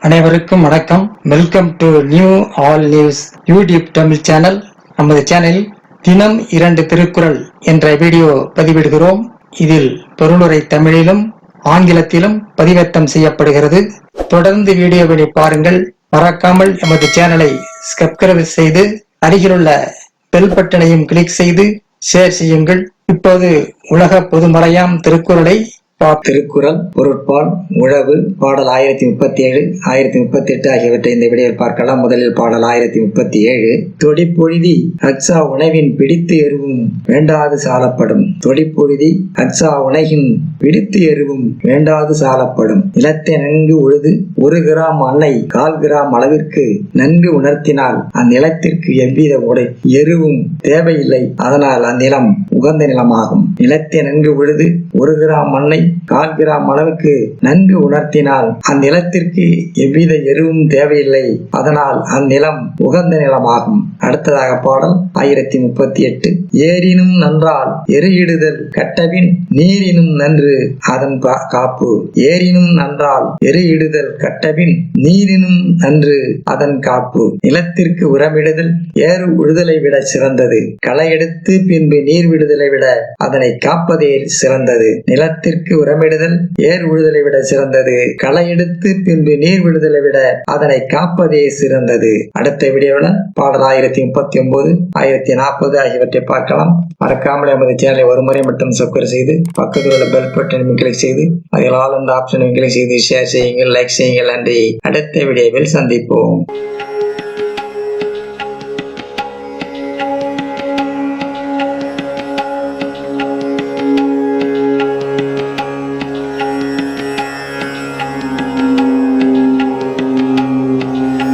அனைவருக்கும் வணக்கம். Welcome to new all news YouTube Tamil channel. நமது சேனலில் தினம் 2 திருக்குறள் என்ற வீடியோ பதிவிடுகிறோம். இதில் பொருளுரை தமிழிலும் ஆங்கிலத்திலும் பதிவேற்றம் செய்யப்படுகிறது. தொடர்ந்து வீடியோவை பாருங்கள். மறக்காமல் எமது சேனலை சப்ஸ்கிரைப் செய்து அருகிலுள்ள பெல் பட்டனையும் கிளிக் செய்து ஷேர் செய்யுங்கள். இப்போது உலக பொதுமறையாம் திருக்குறளை திருக்குறள் பொருட்பால் உழவு பாடல் 1037 1038 ஆகியவற்றை இந்த வீடியோவில் பார்க்கலாம். முதலில் பாடல் 1037. தொடிப்பொழுதி அக்ஸா உணவின் பிடித்து எருவும் வேண்டாது சாலப்படும். தொடிப்பொழுதி அக்ஸா உணகின் பிடித்து எருவும் வேண்டாது சாலப்படும். நிலத்தை நன்கு உழுது 1 கிராம் அன்னை 1/4 கிராம் அளவிற்கு நன்கு உணர்த்தினால் அந்நிலத்திற்கு எவ்வித உடை எருவும் தேவையில்லை. அதனால் அந்நிலம் உகந்த நிலமாகும். நிலத்தை நன்கு உழுது 1 கிராம் அன்னை 1/4 கிராம் அளவுக்கு நன்கு உணர்த்தினால் அந்நிலத்திற்கு எவ்வித எருவும் தேவையில்லை. அதனால் அந்நிலம் உகந்த நிலமாகும். அடுத்ததாக பாடல் 1038. ஏரினும் நன்றால் எருயிடுதல் கட்டபின் நீரினும் நன்று அதன் காப்பு. ஏரினும் நன்றால் எருயிடுதல் கட்டபின் நீரினும் நன்று அதன் காப்பு. நிலத்திற்கு உரமிடுதல் ஏறு விடுதலை விட சிறந்தது. களை எடுத்து பின்பு நீர் விடுதலை விட அதனை காப்பதே சிறந்தது. நிலத்திற்கு உரமிடுதல் ஏர் விடுதலை விட சிறந்தது. களை எடுத்து பின்பு நீர் விடுதலை விட அதனை காப்பதே சிறந்தது. அடுத்த வீடியோவில் பாடல் 1039 1040 ஆகியவற்றை பார்க்கலாம். மறக்காமல் எமது சேனலை ஒரு முறை மட்டும் சப்ஸ்கிரைப் செய்து பக்கத்தில் உள்ள பெல் பட்டனை கிளிக் செய்து அதில் ஆல் என்ற ஆப்ஷனை கிளிக் செய்து ஷேர் செய்யுங்கள், லைக் செய்யுங்கள். நன்றி. அடுத்த வீடியோவில் சந்திப்போம்.